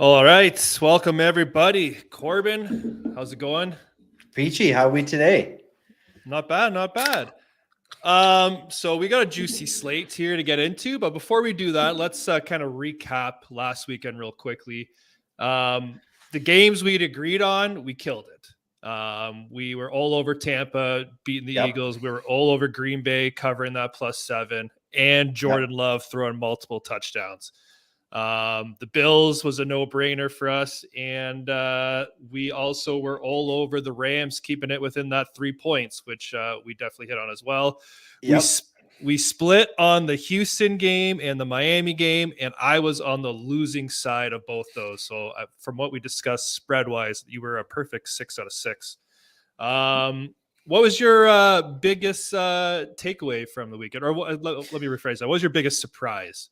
All right, welcome everybody. Corbin, how's it going? Peachy, how are we today? Not bad, not bad. So we got a juicy slate here to get into, but before we do that, let's kind of recap last weekend real quickly. The games we'd agreed on, we killed it. We were all over Tampa, beating the Yep. Eagles. We were all over Green Bay, covering that +7, and Jordan Yep. Love throwing multiple touchdowns. The Bills was a no-brainer for us, and we also were all over the Rams, keeping it within that 3 points, which we definitely hit on as well. We Yep. we split on the Houston game and the Miami game, and I was on the losing side of both those. So from what we discussed spread-wise, you were a perfect 6 out of 6. What was your biggest takeaway from the weekend? Or let me rephrase that. What was your biggest surprise?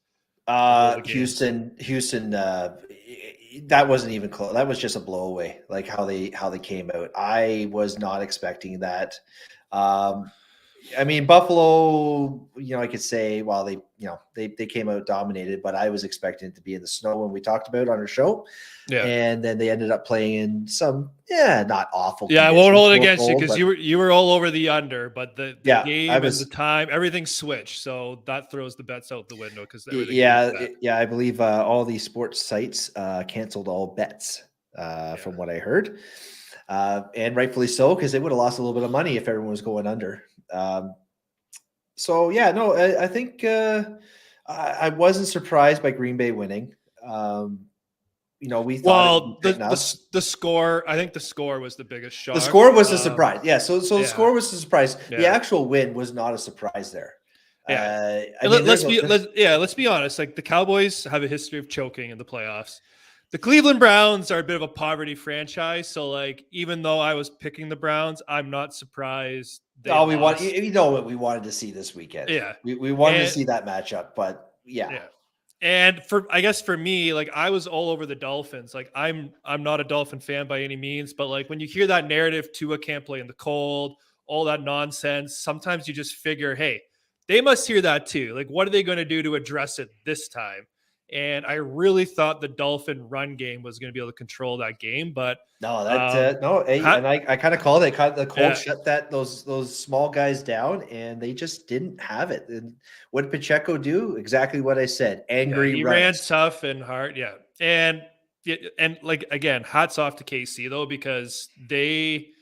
Houston. That wasn't even close. That was just a blowaway. Like how they came out. I was not expecting that. I mean, Buffalo. I could say, well, they came out dominated, but I was expecting it to be in the snow when we talked about on our show. Yeah. And then they ended up playing in some, not awful. Yeah, I won't hold it against cold, you because you were all over the under, but the game and the time, everything switched, so that throws the bets out the window because I believe all these sports sites canceled all bets from what I heard, and rightfully so because they would have lost a little bit of money if everyone was going under. I think I wasn't surprised by Green Bay winning. We thought the score. I think the score was the biggest shock. The score was a surprise. Yeah, so the score was a surprise. Yeah. The actual win was not a surprise there. Yeah, let's be honest. Like the Cowboys have a history of choking in the playoffs. The Cleveland Browns are a bit of a poverty franchise. So, like, even though I was picking the Browns, I'm not surprised. We what we wanted to see this weekend. Yeah, we wanted to see that matchup, but yeah. And I guess for me, like I was all over the Dolphins. Like I'm not a Dolphin fan by any means, but like when you hear that narrative, Tua can't play in the cold, all that nonsense, sometimes you just figure, hey, they must hear that too. Like, what are they going to do to address it this time? And I really thought the Dolphin run game was going to be able to control that game, but and I kind of called it. The Colts shut those small guys down, and they just didn't have it. And what did Pacheco do? Exactly what I said. Angry. He ran tough and hard. Yeah, and like again, hats off to KC though, because they,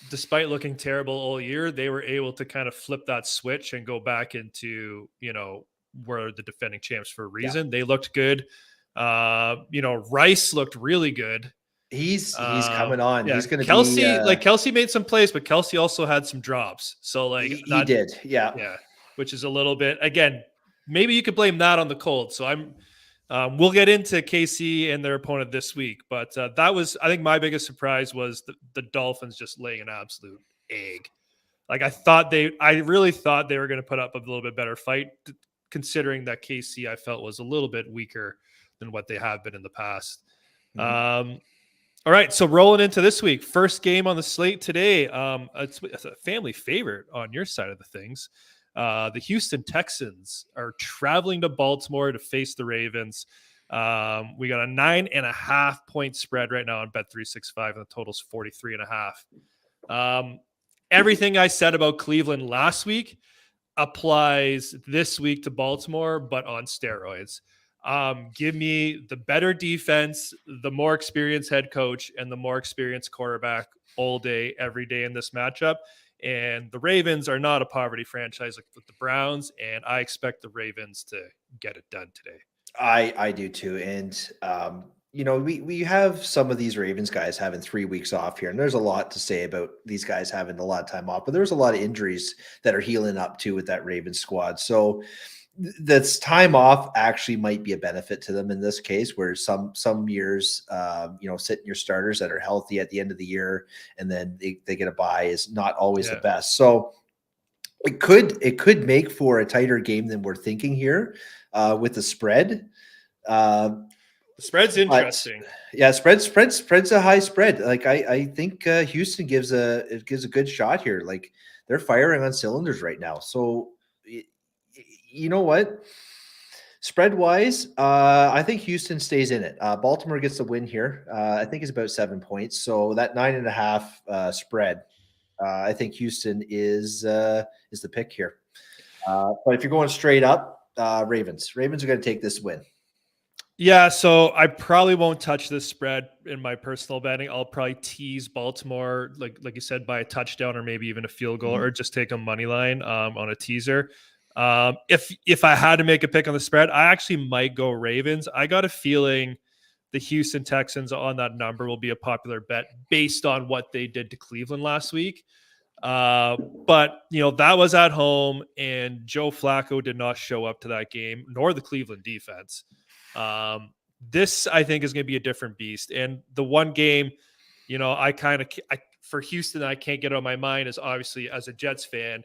despite looking terrible all year, they were able to kind of flip that switch and go back into were the defending champs for a reason. They looked good. Rice looked really good. He's coming on. He's going to be Kelsey made some plays, but Kelsey also had some drops. So like he did. Yeah. Which is a little bit, again, maybe you could blame that on the cold. So we'll get into KC and their opponent this week, but that was, I think my biggest surprise was the Dolphins just laying an absolute egg. Like I really thought they were going to put up a little bit better fight, considering that KC I felt was a little bit weaker than what they have been in the past. Mm-hmm. All right, so rolling into this week, first game on the slate today. It's a family favorite on your side of the things. The Houston Texans are traveling to Baltimore to face the Ravens. We got a 9.5 point spread right now on Bet365, and the total's 43.5. Everything I said about Cleveland last week applies this week to Baltimore, but on steroids. Give me the better defense, the more experienced head coach, and the more experienced quarterback all day, every day in this matchup. And the Ravens are not a poverty franchise like with the Browns, and I expect the Ravens to get it done today. I do too. And, we have some of these Ravens guys having 3 weeks off here, and there's a lot to say about these guys having a lot of time off, but there's a lot of injuries that are healing up too with that Ravens squad. So this time off actually might be a benefit to them in this case, where some years, sitting your starters that are healthy at the end of the year and then they get a bye is not always the best. So it could make for a tighter game than we're thinking here with the spread. The spread's interesting. Spread's a high spread. Like I think Houston gives a good shot here. Like they're firing on cylinders right now. So you know what? Spread wise, I think Houston stays in it. Baltimore gets the win here. I think it's about 7 points. So that 9.5 spread, I think Houston is the pick here. But if you're going straight up, Ravens are going to take this win. Yeah, so I probably won't touch this spread in my personal betting. I'll probably tease Baltimore, like you said, by a touchdown or maybe even a field goal, or just take a money line on a teaser. If I had to make a pick on the spread, I actually might go Ravens. I got a feeling the Houston Texans on that number will be a popular bet based on what they did to Cleveland last week. But that was at home, and Joe Flacco did not show up to that game, nor the Cleveland defense. This I think is going to be a different beast. And the one game, for Houston, I can't get out of my mind is obviously as a Jets fan,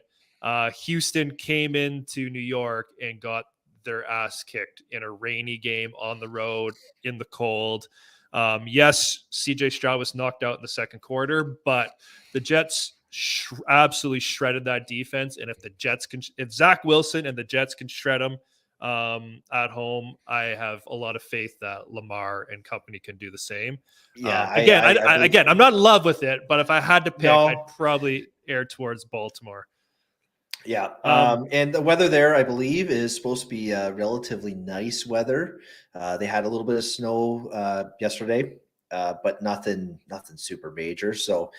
Houston came into New York and got their ass kicked in a rainy game on the road in the cold. Yes, CJ Stroud was knocked out in the second quarter, but the Jets absolutely shredded that defense. And if Zach Wilson and the Jets can shred them at home, I have a lot of faith that Lamar and company can do the same. Yeah. Again, I'm not in love with it, but if I had to pick, No. I'd probably err towards Baltimore. Yeah. And the weather there, I believe, is supposed to be relatively nice weather. They had a little bit of snow yesterday, but nothing super major. So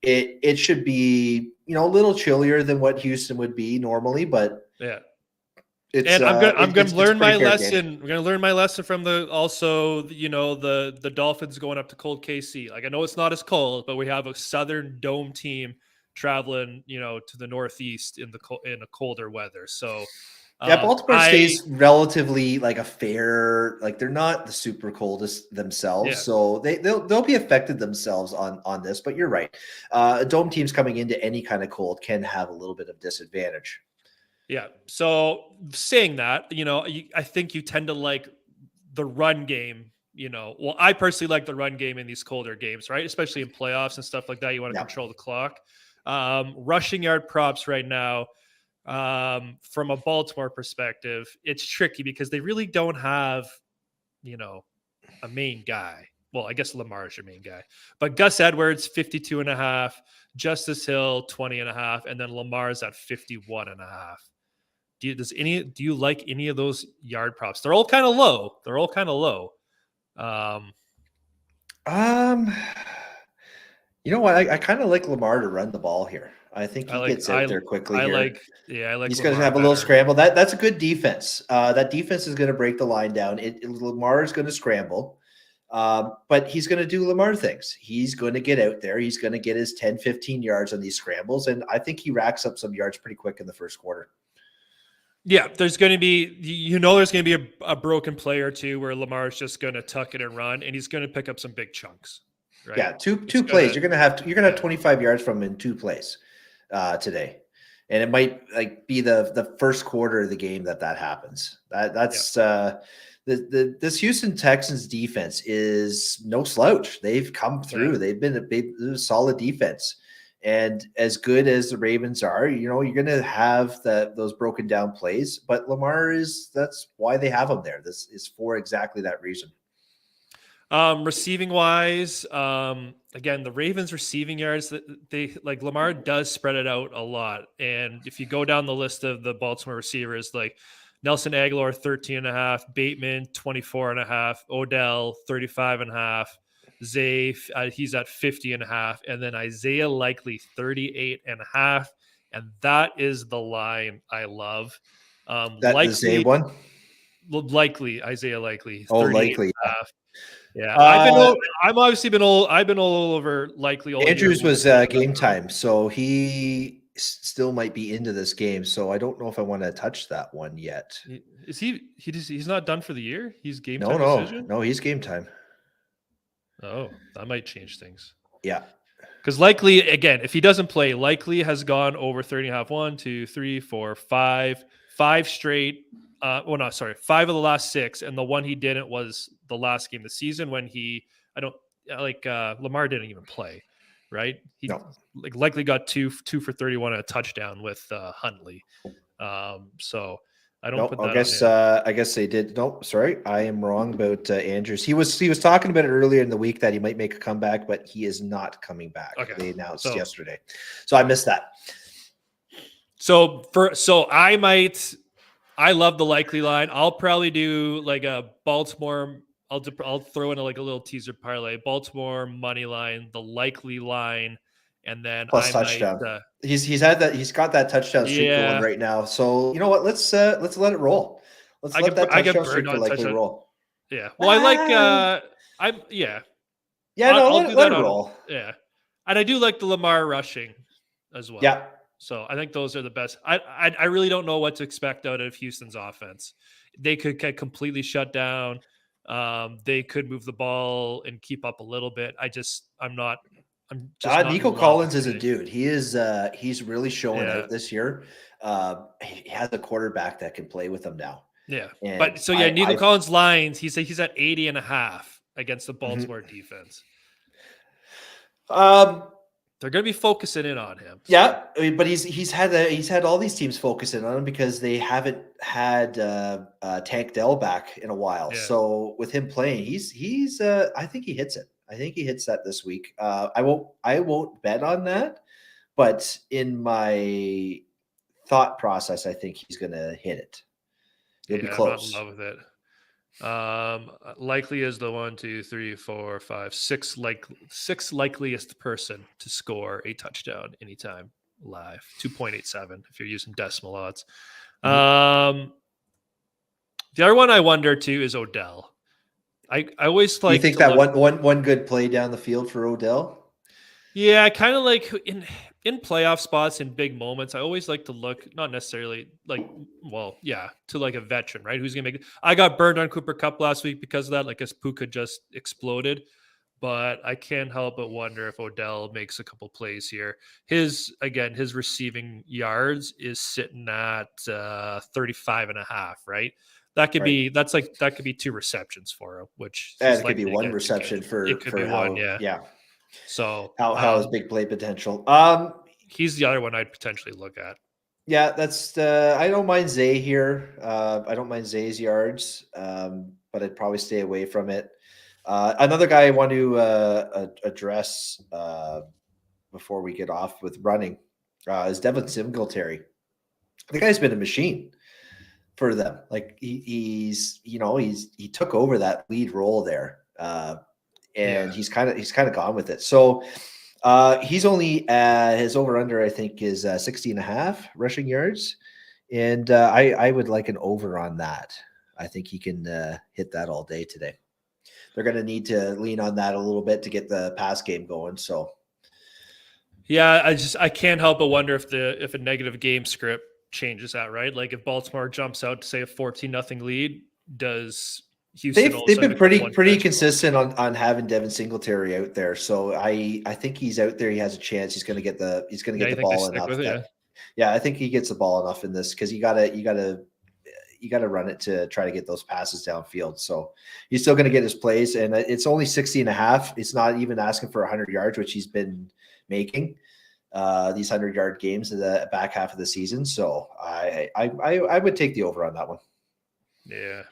it should be, a little chillier than what Houston would be normally, but yeah. It's, I'm going to learn my lesson. Game. I'm going to learn my lesson from the Dolphins going up to cold KC. Like, I know it's not as cold, but we have a Southern Dome team traveling, to the Northeast in a colder weather. So Baltimore stays relatively like a fair, like they're not the super coldest themselves. Yeah. So they'll be affected themselves on this, but you're right. Dome teams coming into any kind of cold can have a little bit of disadvantage. Yeah. So saying that, I think you tend to like the run game, well, I personally like the run game in these colder games, right? Especially in playoffs and stuff like that. You want to control the clock. Rushing yard props right now, from a Baltimore perspective, it's tricky because they really don't have, a main guy. Well, I guess Lamar is your main guy, but Gus Edwards, 52.5, Justice Hill, 20.5, and then Lamar's at 51.5. Do you like any of those yard props? They're all kind of low. You know what? I kind of like Lamar to run the ball here. I think he gets out there quickly. I like He's going to have a little scramble. That's a good defense. That defense is going to break the line down. Lamar is going to scramble, but he's going to do Lamar things. He's going to get out there. He's going to get his 10, 15 yards on these scrambles, and I think he racks up some yards pretty quick in the first quarter. Yeah, there's going to be, there's going to be a broken play or two where Lamar's just going to tuck it and run, and he's going to pick up some big chunks. Right? Yeah, two plays. You're going to have 25 yards from him in 2 plays today, and it might be the first quarter of the game that happens. This Houston Texans defense is no slouch. They've come through. Yeah. They've been a solid defense. And as good as the Ravens are, you're going to have those broken down plays, but Lamar that's why they have him there. This is for exactly that reason. Receiving wise, again, the Ravens receiving yards, Lamar does spread it out a lot. And if you go down the list of the Baltimore receivers, like Nelson Aguilar, 13.5, Bateman, 24.5, Odell, 35.5. Zay, he's at 50.5, and then Isaiah Likely 38.5, and that is the line I love. That Likely, the Zay one, Isaiah Likely. Oh, Likely. Yeah, I've been all over Likely. Andrews was game time, so he still might be into this game. So I don't know if I want to touch that one yet. Is he's not done for the year? He's game time decision? No, he's game time. Oh, that might change things. Yeah. Because Likely, again, if he doesn't play, Likely has gone over 30.5. 1, 2, 3, 4, 5. 5 straight. 5 of the last 6. And the one he didn't was the last game of the season when Lamar didn't even play, right? He Likely got 2 for 31 and a touchdown with Huntley. So I don't No, put that on him. I guess they did. No, sorry, I am wrong about Andrews. He was talking about it earlier in the week that he might make a comeback, but he is not coming back. Okay. They announced So yesterday, so I missed that. I love the likely line. I'll probably do like a Baltimore. I'll throw in a little teaser parlay. Baltimore money line, the likely line, and then Plus I might. touchdown. He's got that touchdown streak going Yeah, right now. So you know what? Let's let it roll. Let's let that I get touchdown burned streak for on likely touchdown. roll. Yeah. Well, I like. I'm yeah. Yeah, no, I'll do let that it on. roll. Yeah, and I do like the Lamar rushing as well. Yeah. So I think those are the best. I really don't know what to expect out of Houston's offense. They could get completely shut down. They could move the ball and keep up a little bit. I'm just not Nico loving Collins is a it. dude. He's really showing Yeah, out this year. He has a quarterback that can play with him now. yeah. And But so yeah, Nico Collins lines. He's at 80.5 against the Baltimore defense. They're going to be focusing in on him. So. Yeah, I mean, but he's had all these teams focusing on him because they haven't had Tank Dell back in a while. Yeah. So with him playing, he's I think he hits it. I think he hits that this week. I won't bet on that, but in my thought process, I think he's going to hit it. It'll be close. I'm not in love with it. Likely is the 1, 2, 3, 4, 5, 6 sixth likeliest person to score a touchdown anytime live. 2.87 if you're using decimal odds. The other one I wonder too is Odell. I always like. You think that one good play down the field for Odell? Yeah, I kind of like in playoff spots in big moments. I always like to look, not necessarily to like a veteran, right? Who's gonna make it? I got burned on Cooper Kupp last week because of that. Like his Puka just exploded, but I can't help but wonder if Odell makes a couple plays here. His receiving yards is sitting at 35.5, right? That could be that could be 2 receptions for him, which it could be 1 reception for one, yeah. So how is big play potential? He's the other one I'd potentially look at. Yeah, that's I don't mind Zay here. I don't mind Zay's yards, but I'd probably stay away from it. Another guy I want to address before we get off with running is Devin Singletary. The guy's been a machine for them. Like he took over that lead role there. And he's kind of gone with it. So he's only his over under I think is 60.5 rushing yards, and I would like an over on that. I think he can hit that all day today. They're going to need to lean on that a little bit to get the pass game going. So yeah, I can't help but wonder if a negative game script changes that, right? Like if Baltimore jumps out to say a 14-0 lead, does Houston they've been pretty consistent on having Devin Singletary out there, so I think he's out there. He has a chance. He's going to get the ball enough. Yeah, I think he gets the ball enough in this because you gotta run it to try to get those passes downfield. So he's still going to get his plays, and it's only 60.5. It's not even asking for 100 yards, which he's been making these 100-yard games in the back half of the season. So I would take the over on that one. Yeah.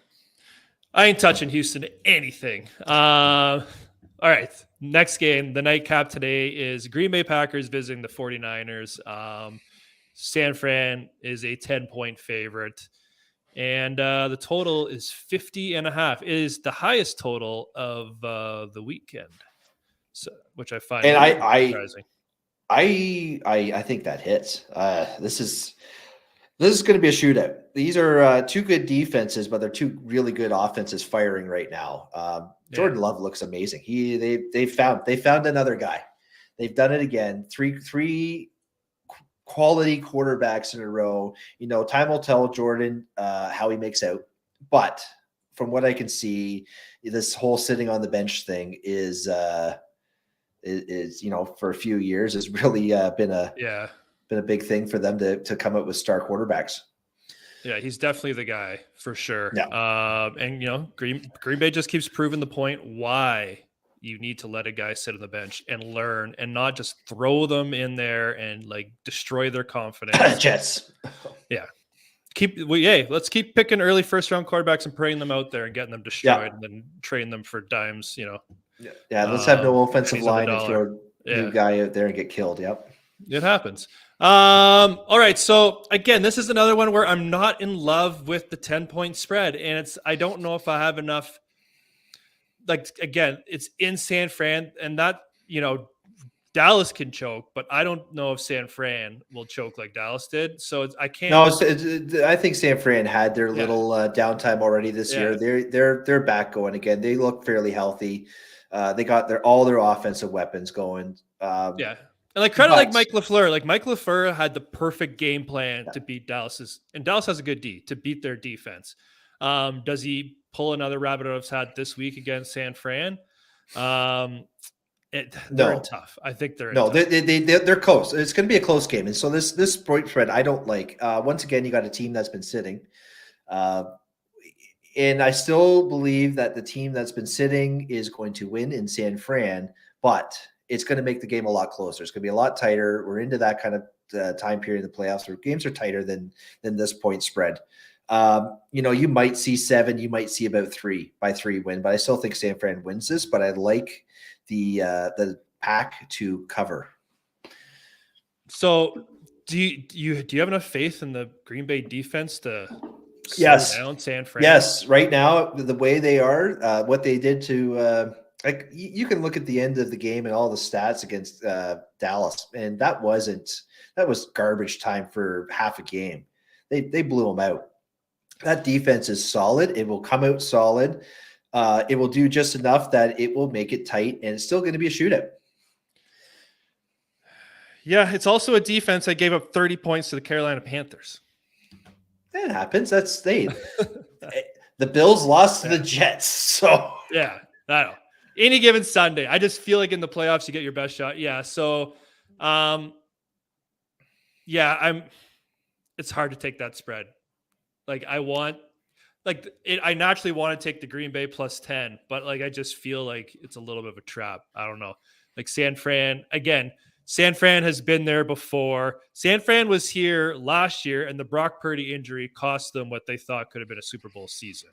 I ain't touching Houston anything. All right. Next game, the nightcap today is Green Bay Packers visiting the 49ers. San Fran is a 10-point favorite. And the total is 50.5. It is the highest total of the weekend. So, which I find surprising. I think that hits. This is going to be a shootout. These are 2 good defenses, but they're 2 really good offenses firing right now. Jordan Love looks amazing. They found another guy. They've done it again. Three quality quarterbacks in a row. Time will tell Jordan how he makes out. But from what I can see, this whole sitting on the bench thing is for a few years has really been a big thing for them to come up with star quarterbacks. Yeah, he's definitely the guy for sure. Yeah. And Green Bay just keeps proving the point why you need to let a guy sit on the bench and learn and not just throw them in there and like destroy their confidence. Jets. Yeah. let's keep picking early first round quarterbacks and praying them out there and getting them destroyed and then trading them for dimes, Yeah, let's have no offensive pennies on the line and dollar. throw a new guy out there and get killed. Yep. It happens. All right. So again, this is another one where I'm not in love with the 10-point spread. And I don't know if I have enough. Like, again, it's in San Fran, and that, Dallas can choke, but I don't know if San Fran will choke like Dallas did. So I can't. No, I think San Fran had their little downtime already this year. They're back going again. They look fairly healthy. They got all their offensive weapons going. And credit Mike LaFleur. Like Mike LaFleur had the perfect game plan to beat Dallas's, and Dallas has a good D to beat their defense. Does he pull another rabbit out of his hat this week against San Fran? They're tough. I think they're tough. They're close. It's going to be a close game, and so this point spread I don't like. Once again, you got a team that's been sitting, and I still believe that the team that's been sitting is going to win in San Fran, but it's going to make the game a lot closer. It's going to be a lot tighter. We're into that kind of time period in the playoffs where games are tighter than this point spread. You might see 7, you might see about 3 win, but I still think San Fran wins this. But I like the pack to cover. So do you have enough faith in the Green Bay defense to slow down San Fran? Yes, right now the way they are, what they did to you can look at the end of the game and all the stats against Dallas, and that was garbage time for half a game. They blew them out. That defense is solid. It will come out solid. It will do just enough that it will make it tight, and it's still going to be a shootout. Yeah, it's also a defense that gave up 30 points to the Carolina Panthers. That happens. That's the Bills lost to the Jets. So yeah, I know. Any given Sunday, I just feel like in the playoffs you get your best shot. Yeah, so it's hard to take that spread. Like I naturally want to take the Green Bay plus 10, but like I just feel like it's a little bit of a trap. I don't know. Like San Fran has been there before. San Fran was here last year, and the Brock Purdy injury cost them what they thought could have been a Super Bowl season.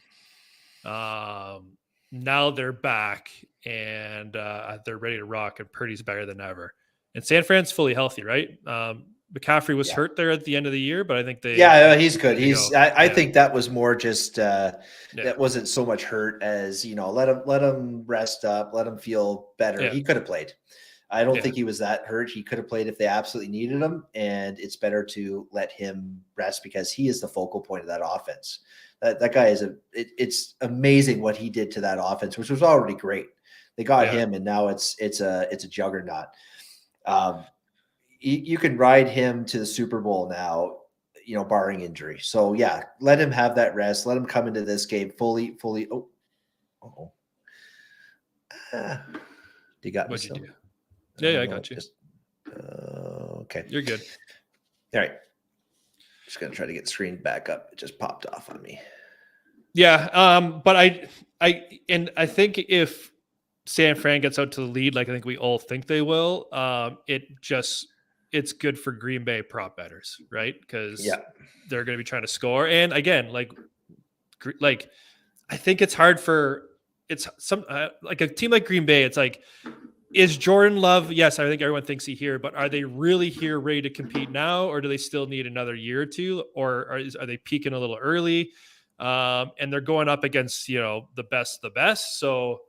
Now they're back, and they're ready to rock, and Purdy's better than ever. And San Fran's fully healthy, right? McCaffrey was hurt there at the end of the year, but I think he's good. I think that was more just that wasn't so much hurt as let him rest up, let him feel better. Yeah. He could have played. I don't think he was that hurt. He could have played if they absolutely needed him, and it's better to let him rest because he is the focal point of that offense. That guy it's amazing what he did to that offense, which was already great. They got him, and now it's a juggernaut. You can ride him to the Super Bowl now, barring injury. So yeah, let him have that rest. Let him come into this game fully. Oh, you got me. What'd you do? Yeah, I got you. Okay, you're good. All right, just gonna try to get the screen back up. It just popped off on me. Yeah, but I think if San Fran gets out to the lead, like I think we all think they will, it's good for Green Bay prop bettors, right? Because they're going to be trying to score. And again, like I think it's hard for like a team like Green Bay. It's like, is Jordan Love? Yes, I think everyone thinks he here, but are they really here ready to compete now, or do they still need another year or two, or are they peaking a little early? And they're going up against the best. So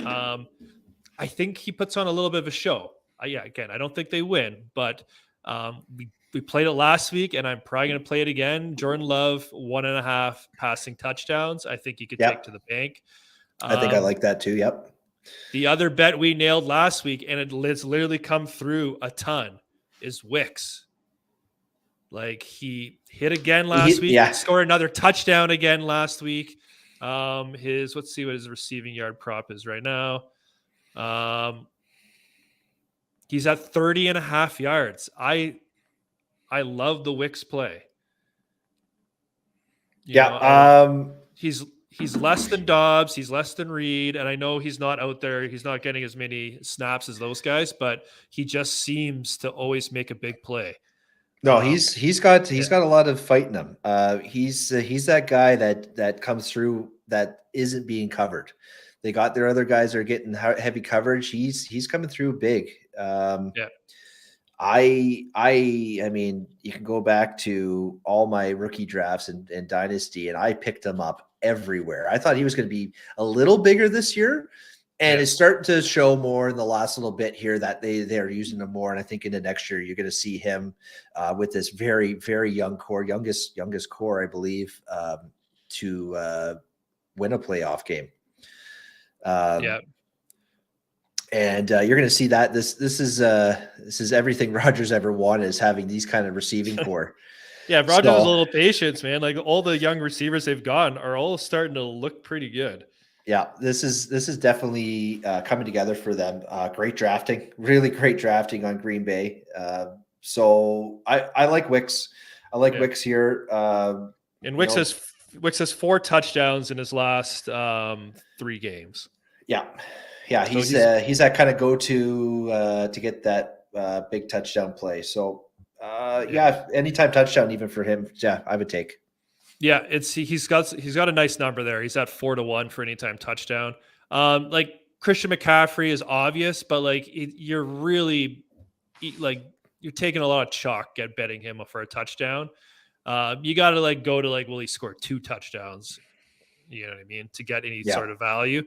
I think he puts on a little bit of a show. Again, I don't think they win, but we played it last week, and I'm probably going to play it again. Jordan Love, 1.5 passing touchdowns. I think you could take to the bank. I think I like that too. Yep. The other bet we nailed last week, and it's literally come through a ton, is Wicks. Like he hit again last week. He scored another touchdown again last week. Let's see what his receiving yard prop is right now. He's at 30.5 yards. I love the Wicks play. He's less than Dobbs. He's less than Reed. And I know he's not out there. He's not getting as many snaps as those guys, but he just seems to always make a big play. No, he's got Yeah, a lot of fight in him. He's that guy that comes through that isn't being covered. They got their other guys that are getting heavy coverage. He's coming through big. yeah, I mean, you can go back to all my rookie drafts and Dynasty, and I picked him up everywhere. I thought he was going to be a little bigger this year, and yeah, it's starting to show more in the last little bit here that they're using him more. And I think into next year you're going to see him with this very very young core, youngest core, I believe, to win a playoff game. yeah. And you're going to see that this is everything Rodgers ever wanted, is having these kind of receiving core. Yeah, Rogers has a So little patience, man. Like all the young receivers they've gotten are all starting to look pretty good. yeah, this is definitely coming together for them. Great drafting, really great drafting on Green Bay. So I like Wicks. I like Yeah. Wicks here. And You know, Wicks has 4 touchdowns in his last 3 games. yeah, So he's that kind of go to get that big touchdown play. So yeah, anytime touchdown even for him, yeah, I would take. yeah, he's got a nice number there. He's at 4-1 for anytime touchdown. Like Christian McCaffrey is obvious, but like you're really like you're taking a lot of chalk at betting him for a touchdown. You got to like go to like, will he score 2 touchdowns? You know what I mean? To get any Yeah. sort of value.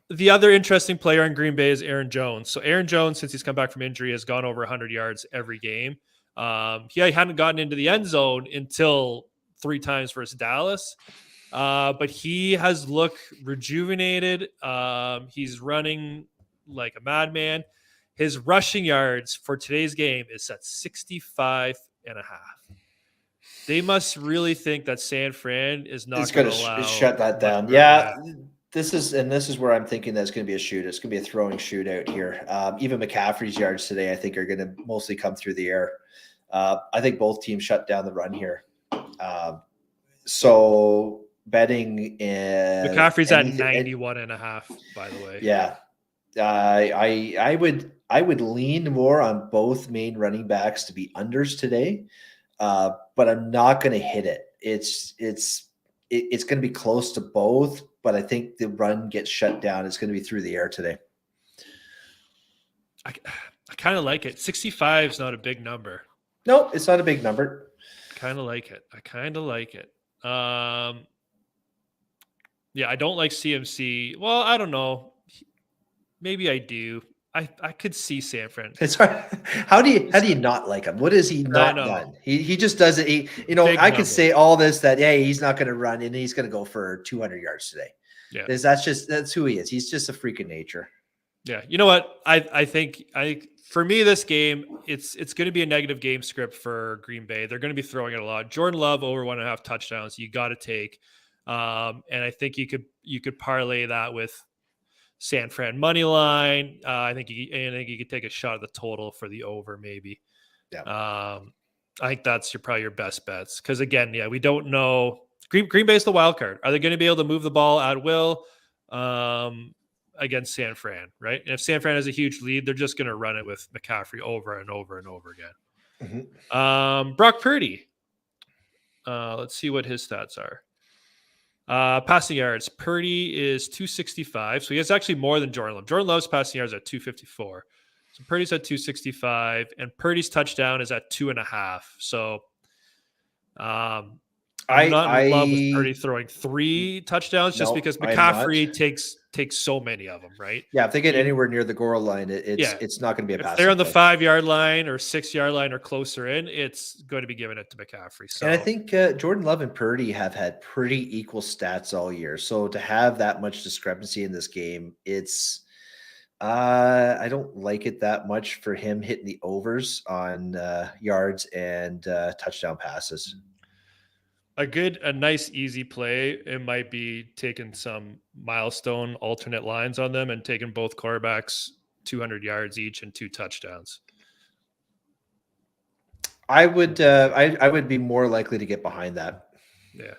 The other interesting player in Green Bay is Aaron Jones. So Aaron Jones, since he's come back from injury, has gone over 100 yards every game. He hadn't gotten into the end zone until 3 times versus Dallas. But he has looked rejuvenated. He's running like a madman. His rushing yards for today's game is at 65 and a half. They must really think that San Fran is not going to allow shut that down. This is where I'm thinking that it's going to be a shoot. It's going to be a throwing shootout here. Even McCaffrey's yards today, I think, are going to mostly come through the air. I think both teams shut down the run here. So betting in McCaffrey's at 91 and a half, by the way. Yeah. I would lean more on both main running backs to be unders today. But I'm not going to hit it. It's going to be close to both, but I think the run gets shut down. It's going to be through the air today. I kind of like it. 65 is not a big number. No, it's not a big number. Kind of like it. I kind of like it. Yeah, I don't like CMC. Well, I don't know. Maybe I do. I could see San Fran. It's hard. How do you not like him? What has he not done? He just does it. I could say all this that he's not going to run and he's going to go for 200 yards today. Yeah, that's who he is. He's just a freak of nature. Yeah, you know what? I think for me this game it's going to be a negative game script for Green Bay. They're going to be throwing it a lot. Jordan Love over 1.5 touchdowns. You got to take, and I think you could parlay that with San Fran money line. I think you could take a shot at the total for the over maybe. Yeah. I think that's probably your best bets because again, we don't know. Green Bay's the wild card. Are they going to be able to move the ball at will against San Fran? Right, and if San Fran has a huge lead, they're just going to run it with McCaffrey over and over and over again. Mm-hmm. Brock Purdy. Let's see what his stats are. Passing yards, Purdy is 265. So he has actually more than Jordan Love. Jordan Love's passing yards at 254. So Purdy's at 265, and Purdy's touchdown is at 2.5. So I'm not in love with Purdy throwing 3 touchdowns just because McCaffrey takes so many of them, right? Yeah, if they get anywhere near the goal line, it's not going to be a pass. If they're on the 5-yard line or 6-yard line or closer in, it's going to be given it to McCaffrey. So, and I think Jordan Love and Purdy have had pretty equal stats all year. So to have that much discrepancy in this game, it's I don't like it that much for him hitting the overs on yards and touchdown passes. A nice, easy play. It might be taking some milestone alternate lines on them and taking both quarterbacks 200 yards each and 2 touchdowns. I would be more likely to get behind that. Yeah.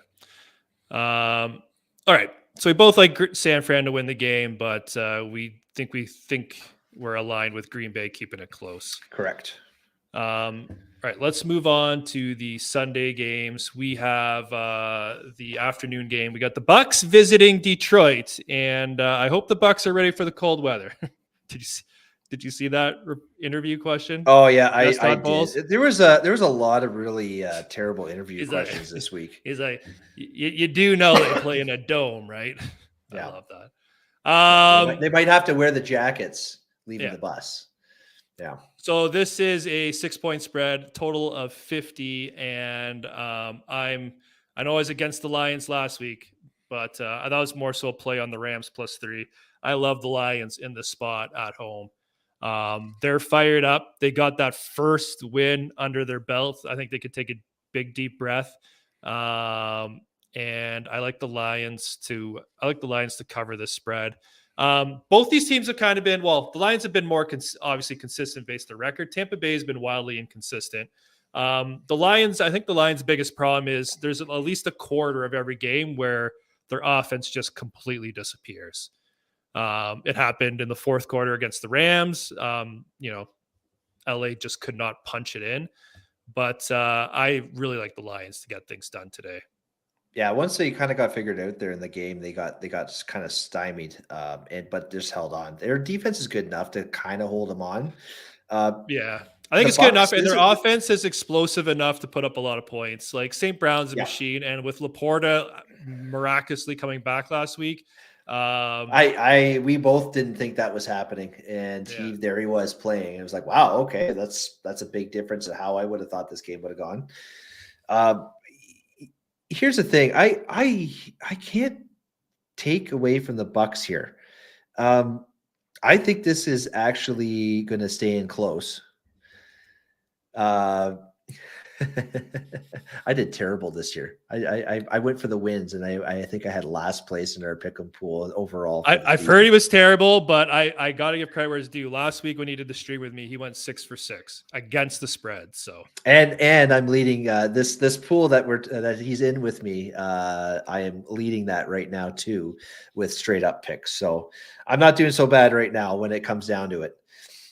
All right. So we both like San Fran to win the game, but we think we're aligned with Green Bay keeping it close. Correct. All right, let's move on to the Sunday games. We have the afternoon game. We got the Bucks visiting Detroit, and I hope the Bucks are ready for the cold weather. Did you see that interview question? Oh yeah, Best I oddballs. did. There was a lot of really terrible interview He's like, questions this week. he's like, you do know they play in a dome, right? I Yeah, love that. yeah. They might have to wear the jackets leaving the bus. Yeah. So this is a 6-point spread, total of 50, and I know I was against the Lions last week, but I thought it was more so a play on the Rams +3. I love the Lions in this spot at home. They're fired up. They got that first win under their belt. I think they could take a big deep breath. And I like the Lions to cover this spread. Both these teams have kind of been, well, the Lions have been more obviously consistent based on their record. Tampa Bay has been wildly inconsistent. I think the Lions' biggest problem is there's at least a quarter of every game where their offense just completely disappears. It happened in the fourth quarter against the Rams. LA just could not punch it in. But I really like the Lions to get things done today. Yeah, once they kind of got figured out there in the game, they got kind of stymied, but just held on. Their defense is good enough to kind of hold them on. Yeah, I think it's good enough, and their offense is explosive enough to put up a lot of points. Like St. Brown's a machine, and with Laporta miraculously coming back last week, we both didn't think that was happening, and he was playing. It was like, wow, okay, that's a big difference in how I would have thought this game would have gone. Here's the thing. I can't take away from the Bucks here. I think this is actually going to stay in close. I did terrible this year. I went for the wins, and I think I had last place in our pick'em pool overall. I've heard he was terrible, but I got to give credit where it's due. Last week when he did the stream with me, he went 6 for 6 against the spread. So and I'm leading this pool that he's in with me. I am leading that right now too with straight up picks. So I'm not doing so bad right now when it comes down to it.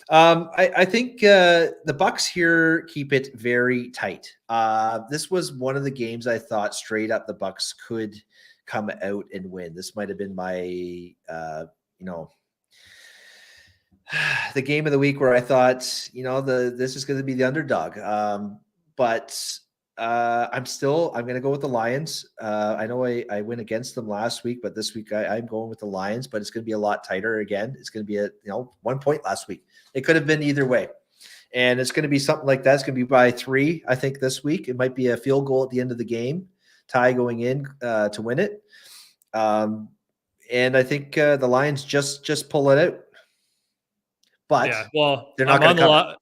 I think the Bucks here keep it very tight. This was one of the games I thought straight up the Bucks could come out and win. This might have been my, the game of the week where I thought, this is going to be the underdog. But I'm going to go with the Lions. I know I went against them last week, but this week I'm going with the Lions, but it's going to be a lot tighter again. It's going to be 1 point last week. It could have been either way. And it's going to be something like that. It's going to be by 3, I think, this week. It might be a field goal at the end of the game, tie going in to win it. And I think the Lions just pull it out. But they're not going to cover.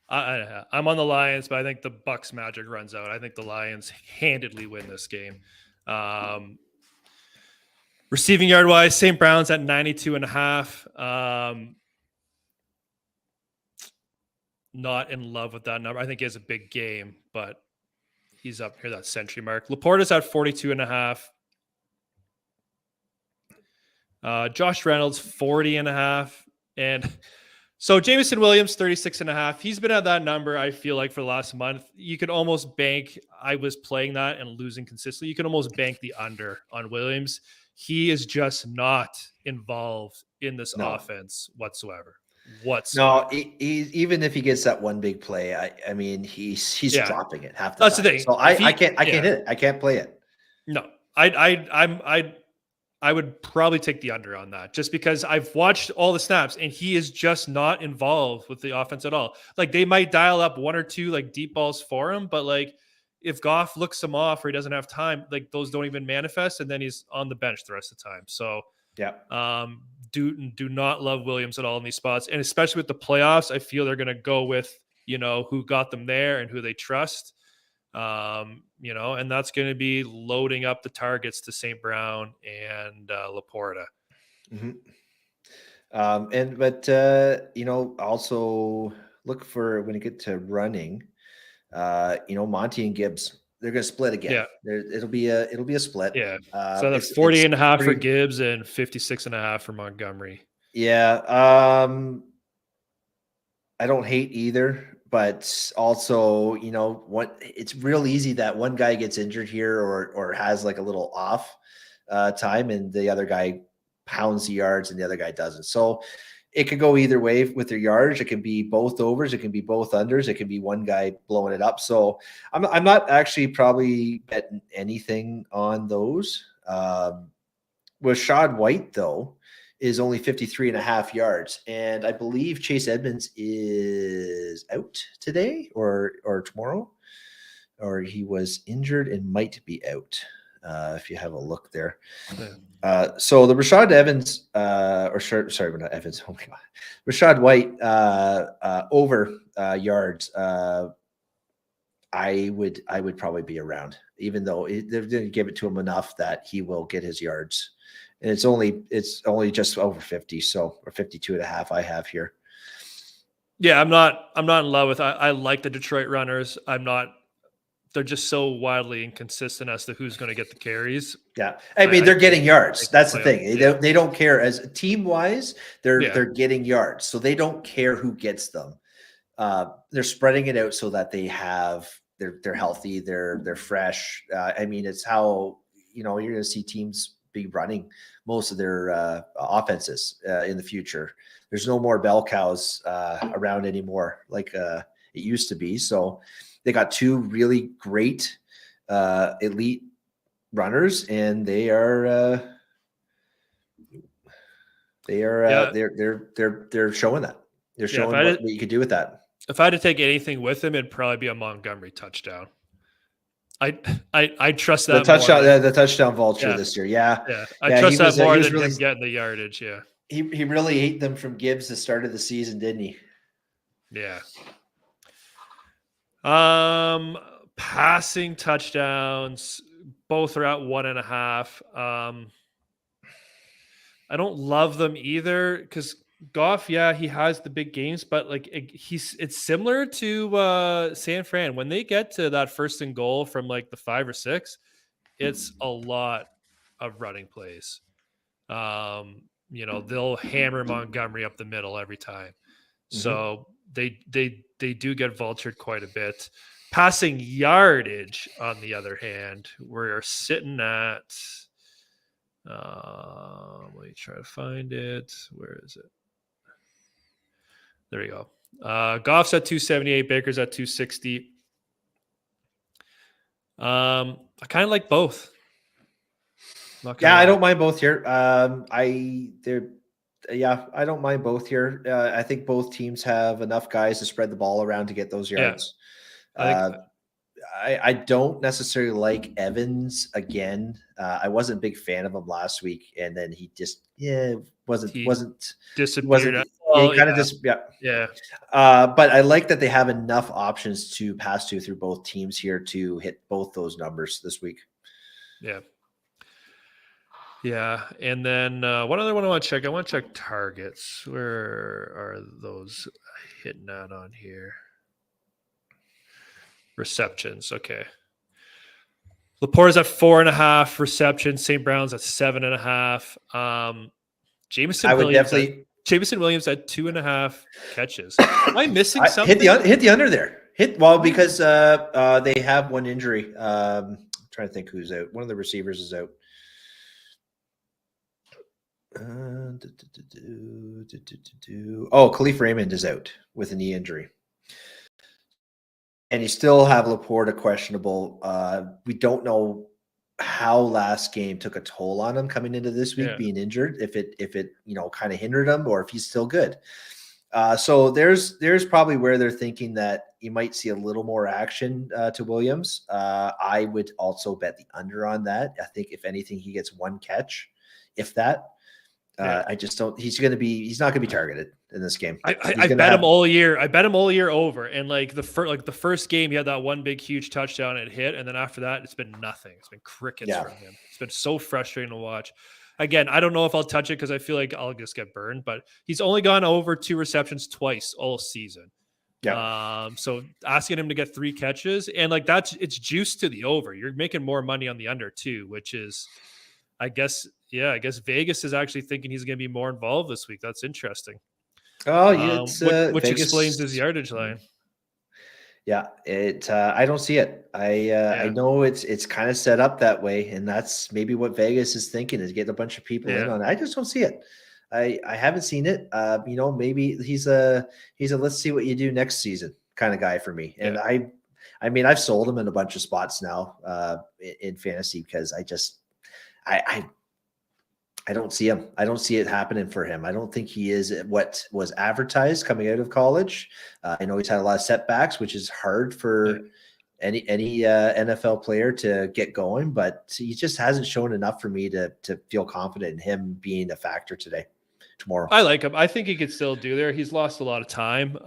I'm on the Lions, but I think the Bucks magic runs out. I think the Lions handedly win this game. Receiving yard wise, St. Brown's at 92.5. Not in love with that number. I think he has a big game, but he's up near that century mark. Laporta's at 42.5. Josh Reynolds 40.5, and so Jameson Williams 36.5. He's been at that number, I feel like, for the last month. You could almost bank. I was playing that and losing consistently. You can almost bank the under on Williams. He is just not involved in this offense whatsoever. No, even if he gets that one big play, I mean, he's dropping it half the That's time. The thing. So I can't hit it. I can't play it. No, I would probably take the under on that, just because I've watched all the snaps and he is just not involved with the offense at all. Like, they might dial up 1 or 2 like deep balls for him, but like if Goff looks him off or he doesn't have time, like those don't even manifest, and then he's on the bench the rest of the time. So do not love Williams at all in these spots, and especially with the playoffs, I feel they're going to go with who got them there and who they trust. And that's going to be loading up the targets to St. Brown and Laporta. Mm-hmm. Also look for, when you get to running, Monty and Gibbs, they're going to split again. Yeah. It'll be a split. Yeah. So that's 40.5 for Gibbs and 56.5 for Montgomery. Yeah. I don't hate either, but also, it's real easy that one guy gets injured here or has like a little off time, and the other guy pounds the yards and the other guy doesn't. So it could go either way with their yards. It can be both overs. It can be both unders. It can be one guy blowing it up. So I'm not actually probably betting anything on those. Rashad White, though, is only 53.5 yards. And I believe Chase Edmonds is out today or tomorrow, or he was injured and might be out. If you have a look there. So the Rashad Evans, sorry, not Evans. Oh my God. Rashad White over yards. I would probably be around, even though they didn't give it to him enough that he will get his yards. And it's only just over 50, so, or 52.5 I have here. Yeah, I'm not in love with. I like the Detroit runners. They're just so wildly inconsistent as to who's going to get the carries. Yeah, I mean they're getting yards. That's the thing. They don't care as team wise. They're getting yards, so they don't care who gets them. They're spreading it out so that they're healthy. They're fresh. I mean, it's how you're going to see teams be running most of their offenses in the future. There's no more bell cows around anymore like it used to be. So they got two really great elite runners, and they're showing that. They're showing what you could do with that. If I had to take anything with him, it'd probably be a Montgomery touchdown. I trust that the touchdown vulture this year. Yeah. I trust that more than him getting the yardage. Yeah. He really ate them from Gibbs the start of the season, didn't he? Yeah. Passing touchdowns, both are at 1.5. I don't love them either because Goff, he has the big games, but like it's similar to San Fran. When they get to that 1st and goal from like the 5 or 6, it's a lot of running plays. They'll hammer Montgomery up the middle every time. Mm-hmm. So they do get vultured quite a bit. Passing yardage, on the other hand, we're sitting at let me try to find it. Where is it? There you go. Goff's at 278, Baker's at 260. I kind of like both. I don't mind both here. I don't mind both here. I think both teams have enough guys to spread the ball around to get those yards. Yeah. I don't necessarily like Evans again. I wasn't a big fan of him last week, and then he just wasn't disappeared. But I like that they have enough options to pass through both teams here to hit both those numbers this week. Yeah, and then one other one I want to check. I want to check targets. Where are those hitting out on here? Receptions. Okay. Laporte's at 4.5 receptions. St. Brown's at 7.5. Jameson Williams at 2.5 catches. Am I missing something? Hit the under there. Because they have one injury. I'm trying to think who's out. One of the receivers is out. Khalif Raymond is out with a knee injury. And you still have Laporte questionable. We don't know how last game took a toll on him coming into this week being injured. If it kind of hindered him, or if he's still good. So there's probably where they're thinking that you might see a little more action to Williams. I would also bet the under on that. I think if anything, he gets one catch, if that. I just don't. He's not going to be targeted in this game. I bet him all year. I bet him all year over. And the first game, he had that one big huge touchdown and it hit, and then after that, it's been nothing. It's been crickets from him. It's been so frustrating to watch. Again, I don't know if I'll touch it because I feel like I'll just get burned. But he's only gone over 2 receptions twice all season. Yeah. So asking him to get 3 catches and it's juice to the over. You're making more money on the under too, which is, I guess Vegas is actually thinking he's going to be more involved this week. That's interesting. Oh, yeah, which explains his yardage line. Yeah, I don't see it. I know it's kind of set up that way, and that's maybe what Vegas is thinking, is getting a bunch of people in on it. I just don't see it. I haven't seen it. Maybe he's a let's see what you do next season kind of guy for me. And I mean, I've sold him in a bunch of spots now in fantasy, because I don't see him. I don't see it happening for him. I don't think he is what was advertised coming out of college. I know he's had a lot of setbacks, which is hard for any NFL player to get going, but he just hasn't shown enough for me to feel confident in him being a factor tomorrow. I like him. I think he could still do there. He's lost a lot of time.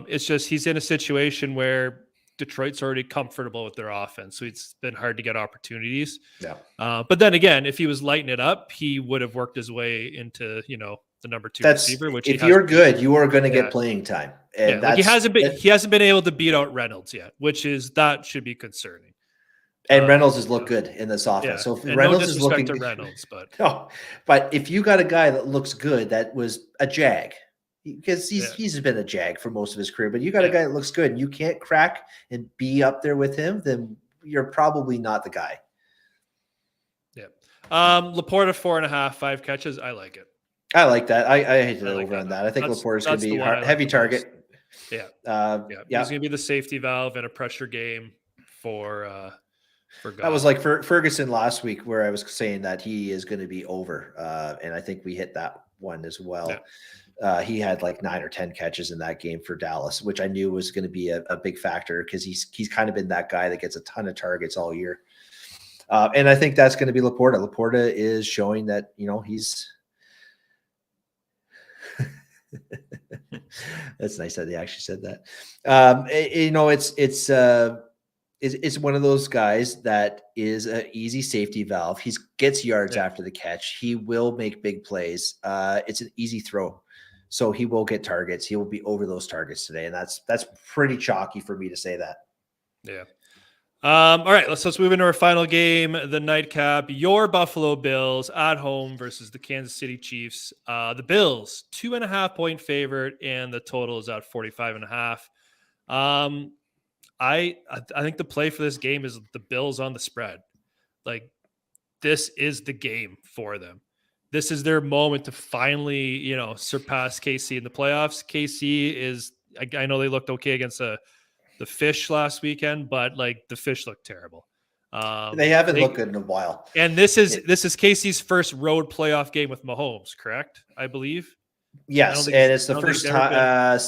It's just he's in a situation where Detroit's already comfortable with their offense, so it's been hard to get opportunities. Yeah. But then again, if he was lighting it up, he would have worked his way into the number 2 receiver. Which if you're good, you are going to get playing time. And like he hasn't been able to beat out Reynolds yet, that should be concerning. And Reynolds has looked good in this offense. Yeah. So if and Reynolds no is looking to Reynolds, but no, but if you got a guy that looks good, that was a Jag, because he's been a Jag for most of his career, but you got a guy that looks good and you can't crack and be up there with him, then you're probably not the guy. Yeah. Laporta 4.5, 5 catches. I like it. I like that. I hate to over on that. I think Laporta's going to be heavy target. Yeah. Yeah. He's going to be the safety valve in a pressure game for God. That was like Ferguson last week, where I was saying that he is going to be over. And I think we hit that one as well. Yeah. He had like 9 or 10 catches in that game for Dallas, which I knew was going to be a big factor, because he's kind of been that guy that gets a ton of targets all year. And I think that's going to be Laporta. Laporta is showing that, he's that's nice that they actually said that. It's one of those guys that is an easy safety valve. He gets yards after the catch. He will make big plays. It's an easy throw, so he will get targets. He will be over those targets today, and that's pretty chalky for me to say that. Yeah. All right, let's move into our final game, the nightcap. Your Buffalo Bills at home versus the Kansas City Chiefs. The Bills 2.5-point favorite, and the total is at 45.5. I think the play for this game is the Bills on the spread. Like, this is the game for them. This is their moment to finally, surpass KC in the playoffs. KC is, I know they looked okay against the Fish last weekend, but like the Fish looked terrible. They haven't looked good in a while. And this is KC's first road playoff game with Mahomes, correct? I believe. Yes, and it's the first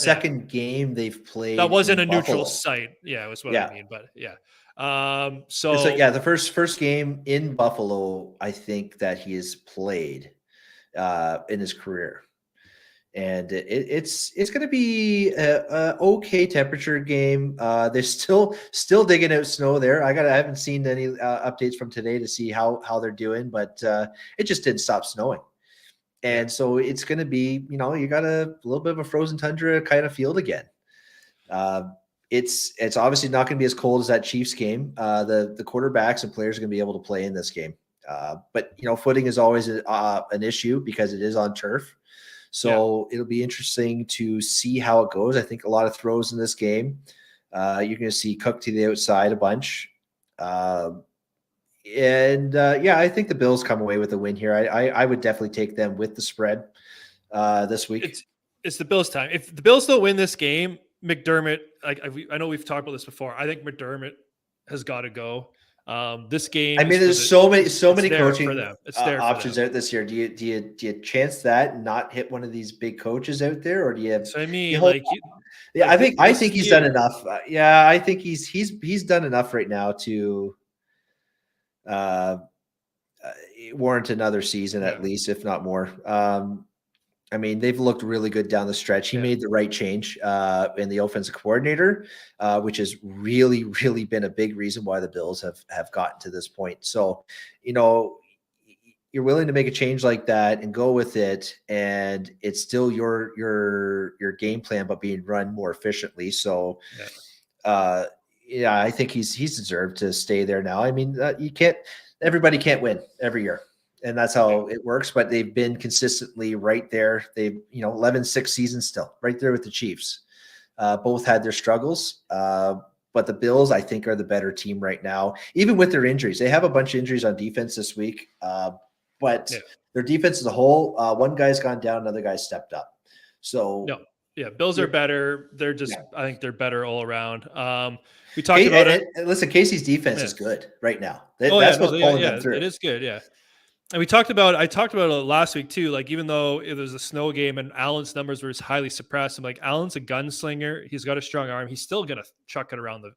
second game they've played. That wasn't a neutral site. Yeah, it was what I mean. But the first game in Buffalo, I think, that he has played in his career. And it's going to be a okay temperature game. They're still digging out snow there. I haven't seen any updates from today to see how they're doing, but it just didn't stop snowing. And so it's going to be, you got a little bit of a frozen tundra kind of field again. It's obviously not going to be as cold as that Chiefs game. The quarterbacks and players are going to be able to play in this game. But footing is always an issue because it is on turf. So it'll be interesting to see how it goes. I think a lot of throws in this game. You're going to see Cook to the outside a bunch. I think the Bills come away with a win here. I would definitely take them with the spread this week. It's the Bills' time. If the Bills don't win this game, McDermott, I know we've talked about this before. I think McDermott has got to go. This game. I mean, there's so many coaching options out this year. Do you chance that and not hit one of these big coaches out there, or do you? So I mean, I think he's done enough. I think he's done enough right now to warrant another season at least, if not more. I mean, they've looked really good down the stretch. He made the right change in the offensive coordinator, which has really, really been a big reason why the Bills have gotten to this point. So, you're willing to make a change like that and go with it, and it's still your game plan, but being run more efficiently. So, I think he's deserved to stay there now. I mean, everybody can't win every year. And that's how it works, but they've been consistently right there. They've, 11-6 seasons still right there with the Chiefs. Both had their struggles. But the Bills, I think, are the better team right now, even with their injuries. They have a bunch of injuries on defense this week, but their defense as a whole, one guy's gone down, another guy's stepped up. So, Bills are better. They're just, I think they're better all around. We talked about it. Listen, Casey's defense is good right now. That's what's pulling them through. It is good, yeah. And I talked about it last week too. Like, even though it was a snow game and Allen's numbers were highly suppressed, I'm like, Allen's a gunslinger. He's got a strong arm. He's still gonna chuck it around the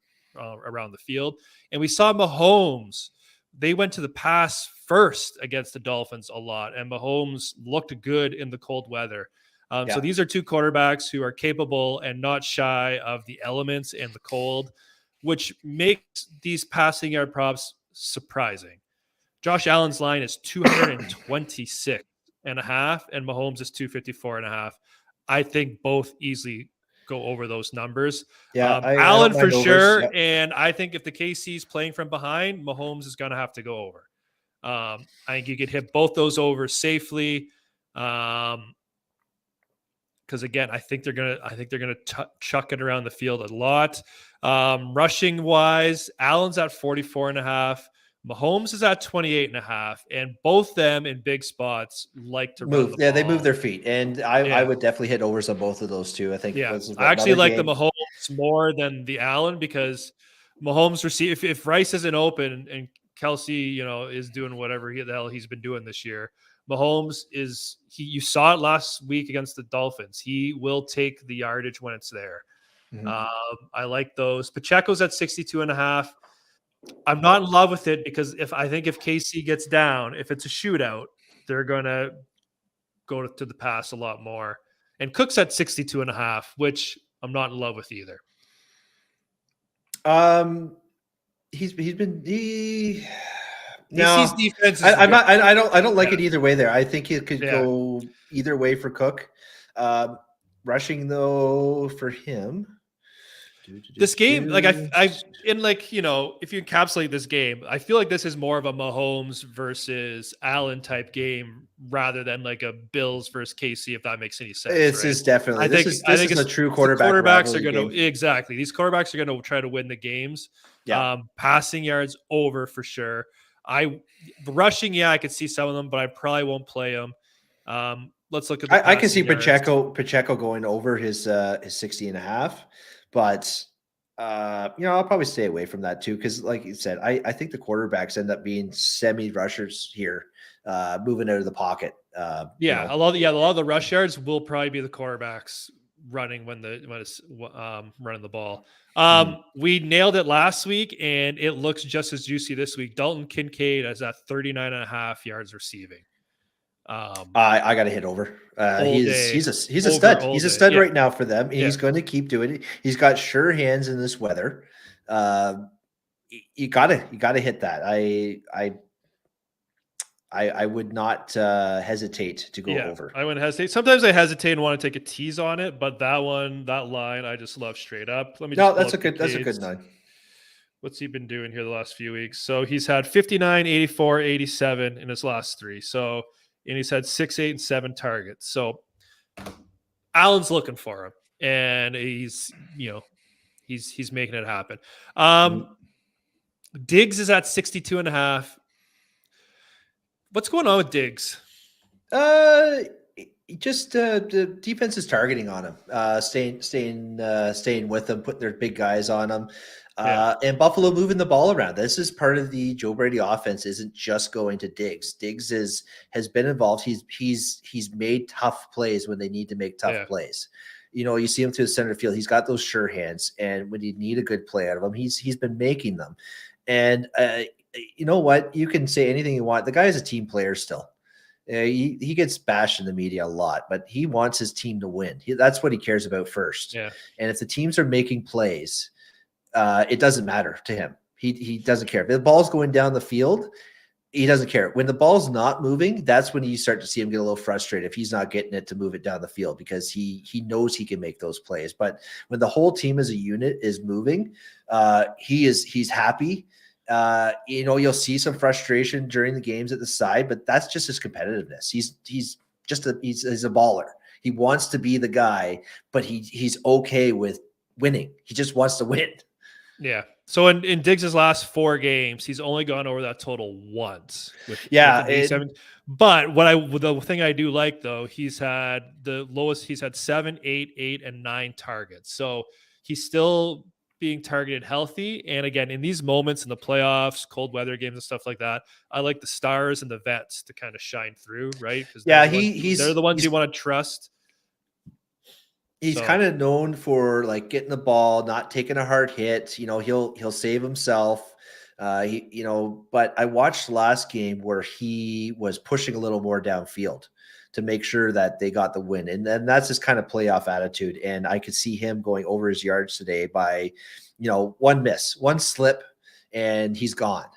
field. And we saw Mahomes. They went to the pass first against the Dolphins a lot, and Mahomes looked good in the cold weather. So these are two quarterbacks who are capable and not shy of the elements and the cold, which makes these passing yard props surprising. Josh Allen's line is 226 and a half, and Mahomes is 254 and a half. I think both easily go over those numbers. Allen for sure. Yep. And I think if the KC's playing from behind, Mahomes is going to have to go over. I think you could hit both those overs safely. Because again, I think they're gonna chuck it around the field a lot. Rushing wise, Allen's at 44 and a half. Mahomes is at 28 and a half, and both them in big spots like to move. Run the ball. They move their feet, and I would definitely hit overs on both of those two. I think. I actually like the Mahomes more than the Allen, because Mahomes receive if Rice isn't open and Kelsey, is doing whatever the hell he's been doing this year. Mahomes is you saw it last week against the Dolphins. He will take the yardage when it's there. Mm-hmm. I like those. Pacheco's at 62 and a half. I'm not in love with it because if KC gets down, if it's a shootout, they're going to go to the pass a lot more. And Cook's at 62 and a half, which I'm not in love with either. He's been DC's defense. I don't like it either way there. I think it could go either way for Cook. Rushing though for him. This game, if you encapsulate this game, I feel like this is more of a Mahomes versus Allen type game rather than like a Bills versus KC, if that makes any sense. This is definitely. This is a true quarterback. Quarterbacks are going to exactly. These quarterbacks are going to try to win the games. Yeah. Passing yards over for sure. Rushing, I could see some of them, but I probably won't play them. Let's look at. I can see Pacheco going over his 60 and a half. But, I'll probably stay away from that too. Cause like you said, I think the quarterbacks end up being semi-rushers here, moving out of the pocket. A lot of the rush yards will probably be the quarterbacks running when it's running the ball. We nailed it last week and it looks just as juicy this week. Dalton Kincaid is at 39 and a half yards receiving. I got to hit over. He's a stud. He's a stud right now for them. He's going to keep doing it. He's got sure hands in this weather. You gotta hit that. I would not hesitate to go over. I wouldn't hesitate. Sometimes I hesitate and want to take a tease on it, but that line, I just love straight up. That's a good line. What's he been doing here the last few weeks? So he's had 59, 84, 87 in his last three. And he's had 6, 8, and 7 targets. So Allen's looking for him, and he's making it happen. Diggs is at 62 and a half. What's going on with Diggs? Just the defense is targeting on him, staying with him, putting their big guys on him. And Buffalo moving the ball around. This is part of the Joe Brady offense. Isn't just going to Diggs. Diggs has been involved. He's made tough plays when they need to make tough plays. You see him through the center field. He's got those sure hands, and when you need a good play out of him, he's been making them. And you know what? You can say anything you want. The guy is a team player still. He gets bashed in the media a lot, but he wants his team to win. That's what he cares about first. Yeah. And if the teams are making plays, it doesn't matter to him. He doesn't care. If the ball's going down the field, he doesn't care. When the ball's not moving, that's when you start to see him get a little frustrated if he's not getting it to move it down the field, because he knows he can make those plays. But when the whole team as a unit is moving, he's happy. You'll see some frustration during the games at the side, but that's just his competitiveness. He's a baller. He wants to be the guy, but he's okay with winning. He just wants to win. Yeah. So in Diggs' last 4 games, he's only gone over that total once with Yeah, an 87. But the thing I do like though, he's had the lowest. He's had 7, 8, 8, and 9 targets. So he's still being targeted healthy. And again, in these moments in the playoffs, cold weather games and stuff like that, I like the stars and the vets to kind of shine through, right? Because yeah, they're the ones you want to trust. He's kind of known for like getting the ball, not taking a hard hit. You know, he'll save himself. But I watched the last game where he was pushing a little more downfield to make sure that they got the win. And then that's his kind of playoff attitude. And I could see him going over his yards today by, one miss, one slip, and he's gone,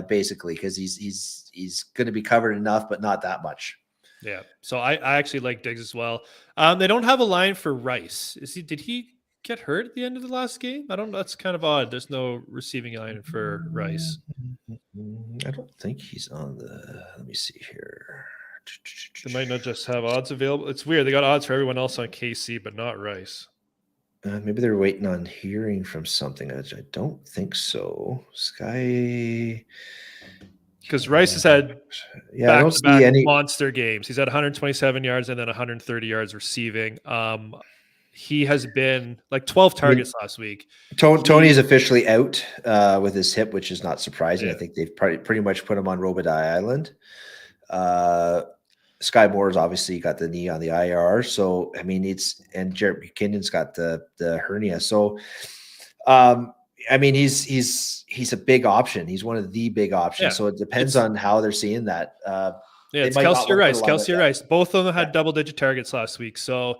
basically, because he's going to be covered enough, but not that much. Yeah. So I actually like Diggs as well. They don't have a line for Rice. Did he get hurt at the end of the last game? I don't know. That's kind of odd. There's no receiving line for Rice. I don't think he's on let me see here. They might not just have odds available. It's weird. They got odds for everyone else on KC, but not Rice. Maybe they're waiting on hearing from something. I don't think so. Sky. Because Rice has had I don't see any monster games. He's had 127 yards and then 130 yards receiving. He has been like 12 targets last week. Tony's officially out with his hip, which is not surprising. Yeah. I think they've pretty much put him on Robitaille Island. Sky Moore's obviously got the knee on the IR. So, I mean, and Jarrett Buchanan's got the hernia. So, he's a big option. He's one of the big options. Yeah. So it depends on how they're seeing that. It's Kelsey or Rice. Both of them had double-digit targets last week. So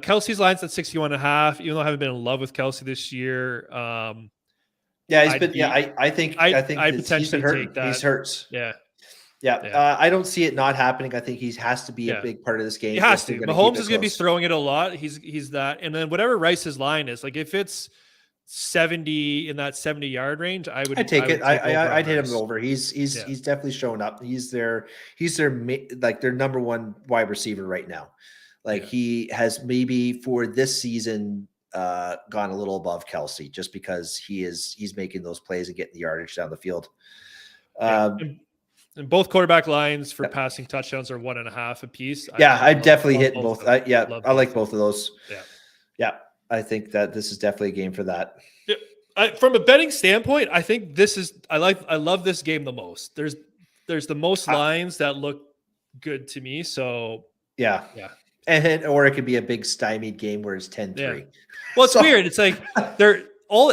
Kelsey's line's at 61.5. Even though I haven't been in love with Kelsey this year, I think I'd potentially take that. He's hurt. Yeah. I don't see it not happening. I think he has to be a big part of this game. He has to. Mahomes is going to be throwing it a lot. He's that. And then whatever Rice's line is, like if it's 70 in that 70-yard range, I'd take it. I'd hit him over. He's definitely showing up. He's their number one wide receiver right now. He has maybe for this season gone a little above Kelsey just because he's making those plays and getting the yardage down the field. And both quarterback lines for passing touchdowns are 1.5 apiece. I'm definitely hitting both. I like both of those. Yeah. I think that this is definitely a game for that. Yeah. From a betting standpoint, I think this is I love this game the most. There's the most lines that look good to me. So yeah. Or it could be a big stymied game where it's 10-3. Yeah. Well, it's weird. It's like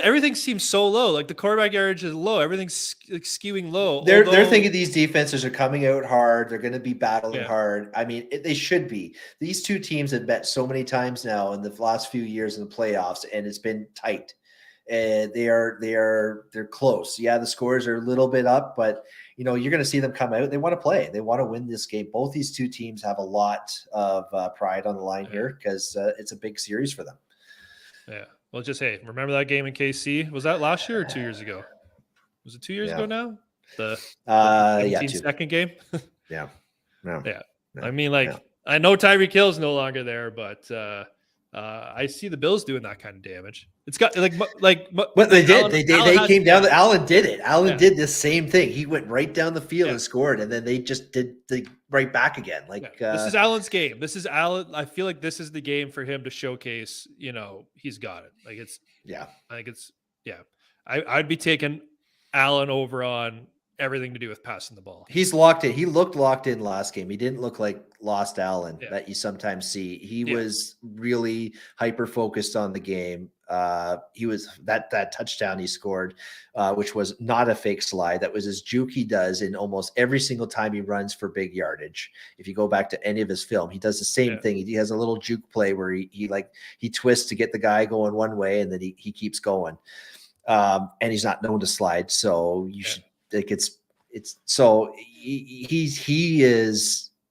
everything seems so low. Like the quarterback average is low. Everything's skewing low. They're thinking these defenses are coming out hard. They're going to be battling hard. I mean, they should be. These two teams have bet so many times now in the last few years in the playoffs, and it's been tight. And they're close. Yeah, the scores are a little bit up, but you're going to see them come out. They want to play. They want to win this game. Both these two teams have a lot of pride on the line here because it's a big series for them. Yeah. Well, remember that game in KC? Was that last year or 2 years ago? Was it 2 years ago now? The second game? Yeah. I mean, I know Tyreek Hill's no longer there, but I see the Bills doing that kind of damage. It's got what they did. They came down. Allen did it. Allen did the same thing. He went right down the field and scored, and then they just did right back again. This is Allen's game. This is Allen. I feel like this is the game for him to showcase. He's got it. I'd be taking Allen over on everything to do with passing the ball. He's locked in. He looked locked in last game. He didn't look like lost Allen that you sometimes see. He was really hyper focused on the game. He was that touchdown he scored, which was not a fake slide. That was his juke he does in almost every single time he runs for big yardage. If you go back to any of his film, he does the same thing. He has a little juke play where he twists to get the guy going one way and then he keeps going. And he's not known to slide. So you should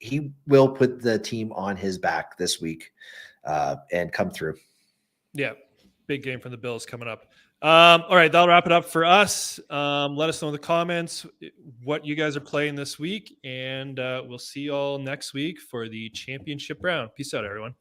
he will put the team on his back this week and come through. Yeah. Big game from the Bills coming up. All right, that'll wrap it up for us. Let us know in the comments what you guys are playing this week, and we'll see you all next week for the championship round. Peace out, everyone.